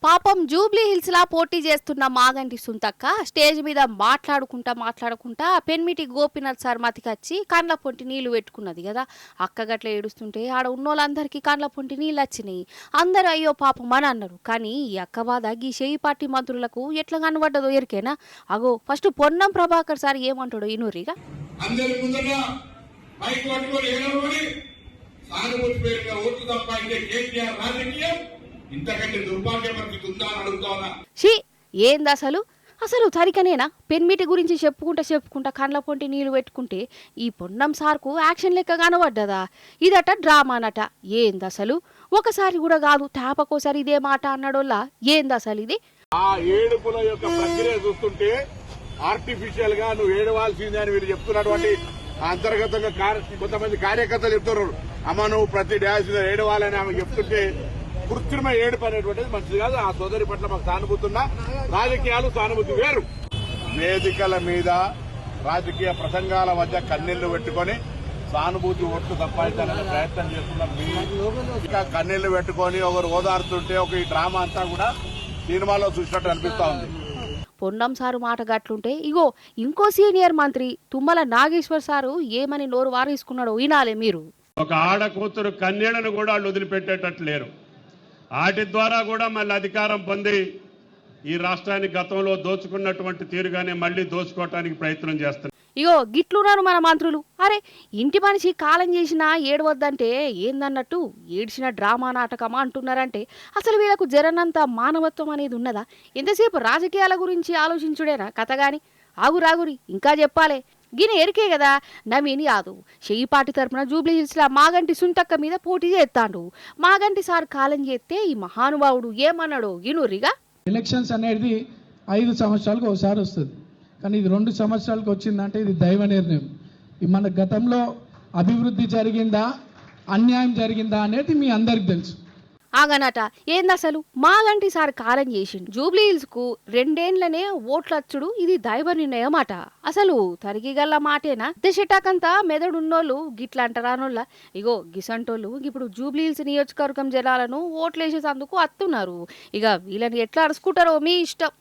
పాపం Jubilee hills లా పోటీ చేస్తున్న మాగంటి సుంతక్క స్టేజ్ మీద మాట్లాడుకుంటా పెన్మిటి గోపీనాథ్ సార్ మతికొచ్చి కండ్ల పొంటి నీళ్లు పెట్టుకున్నది కదా. అక్క గట్ల ఏడుస్తుంటే ఆడ ఉన్నోళ్ళందరికీ కండ్ల పొంటి నీళ్ళు వచ్చినాయి. అందరూ అయ్యో పాపం అని అన్నారు. కానీ ఈ అక్క బాధ గీ షేయి పార్టీ మంత్రులకు ఎట్లా కనబడ్డదో ఎరికేనా. అగో ఫస్ట్ పొన్నం ప్రభాకర్ సార్ ఏమంటాడో ఇనురిగా. ఇంతకంటే దుర్భాగ్య పరిస్థితి ఉందా అని అడుగుతానా? ఏంది అసలు తరికనేనా పెన్మిటి గురించి చెప్పుకుంటా కండ్ల పొంటి నీళ్లు పెట్టుకుంటే ఈ పొన్నం సార్కు యాక్షన్ లెక్క కనబడ్డదా? ఇదట డ్రామానట. ఏందసలు ఒకసారి కూడా కాదు తాపకోసారి ఇదే మాట అన్నాడోల్లా. ఏందసలు ఇది? ఆ ఏడుపుల యొక్క ప్రక్రియ చూస్తుంటే ఆర్టిఫిషియల్ గా నువ్వు ఏడవాల్సిందే అని వీళ్ళు చెప్తున్నటువంటి అంతర్గతంగా కొంతమంది కార్యకర్తలు చెప్తున్నారు. అమ్మ నువ్వు ప్రతి డ్యాన్స్ ఏడవాలని ఆమె చెప్తుంటే కృత్రిమ ఏడుపు అనేటువంటిది మంచిది కాదు. ఆ సోదరి పట్ల మాకు సానుభూతి ఉన్నా రాజకీయాలు సానుభూతి వేరు. వేదికల మీద రాజకీయ ప్రసంగాల మధ్య కన్నీళ్లు పెట్టుకుని సానుభూతి ఓట్లు సంపాదించాలనే ప్రయత్నం చేస్తున్నారు. ఇంకా కన్నీళ్లు పెట్టుకుని ఒకరు ఓదారుతుంటే ఒక ఈ డ్రామా అంతా కూడా సినిమాలో చూసినట్టు అనిపిస్తా ఉంది. పొన్నం సారు మాట గట్లుంటే ఇగో ఇంకో సీనియర్ మంత్రి తుమ్మల నాగేశ్వర్ సారు ఏమని నోరు వారేసుకున్నాడో వినాలే మీరు. ఒక ఆడ కూతురు కన్యలను కూడా వాళ్ళు వదిలిపెట్టేటట్లు లేరు. వాటి ద్వారా కూడా మళ్ళీ అధికారం పొంది ఈ రాష్ట్రాన్ని గతంలో దోచుకున్నటువంటి తీరుగానే మళ్ళీ దోచుకోవటానికి ప్రయత్నం చేస్తున్నారు. ఇగో గిట్లున్నారు మన మంత్రులు. అరే ఇంటి మనిషి కాలం చేసినా ఏడవద్దంటే ఏందన్నట్టు ఏడ్చిన డ్రామా నాటకమా అంటున్నారంటే అసలు వీళ్ళకు జరనంత మానవత్వం అనేది ఉన్నదా? ఎంతసేపు రాజకీయాల గురించి ఆలోచించుడేనా కథ గాని? ఆగురి ఇంకా చెప్పాలే. గిని ఎరికే కదా నవీన్ యాదవ్ షేయి పార్టీ తరపున జూబ్లీ హిల్స్ లా మాగంటి సుంతక్క మీద పోటీ చేస్తాడు. మాగంటి సార్ కాలం చేస్తే ఈ మహానుభావుడు ఏమన్నాడో గినురిగా. ఎలక్షన్స్ అనేది 5 సంవత్సరాలకు ఒకసారి వస్తుంది, కానీ ఇది 2 సంవత్సరాలకు వచ్చిందంటే ఇది దైవ నిర్ణయం. మన గతంలో అభివృద్ధి జరిగిందా అన్యాయం జరిగిందా అనేది మీ అందరికి తెలుసు. ఆగనట ఏందసలు మాగంటి సార్ కాలం చేసిండు. జూబ్లీ హిల్స్ కు 2 ఏండ్లనే ఓట్లచ్చుడు ఇది దైవ నిర్ణయం అట. అసలు తరిగిగల్ల మాటేనా? దశటాకంతా మెదడున్నోళ్ళు గిట్లా అంటారానోళ్ళ. ఇగో గిసంటోళ్ళు ఇప్పుడు జూబ్లీ హిల్స్ నియోజకవర్గం జనాలను ఓట్లేసేందుకు అత్తున్నారు. ఇక వీళ్ళని ఎట్లా అరుచుకుంటారో మీ ఇష్టం.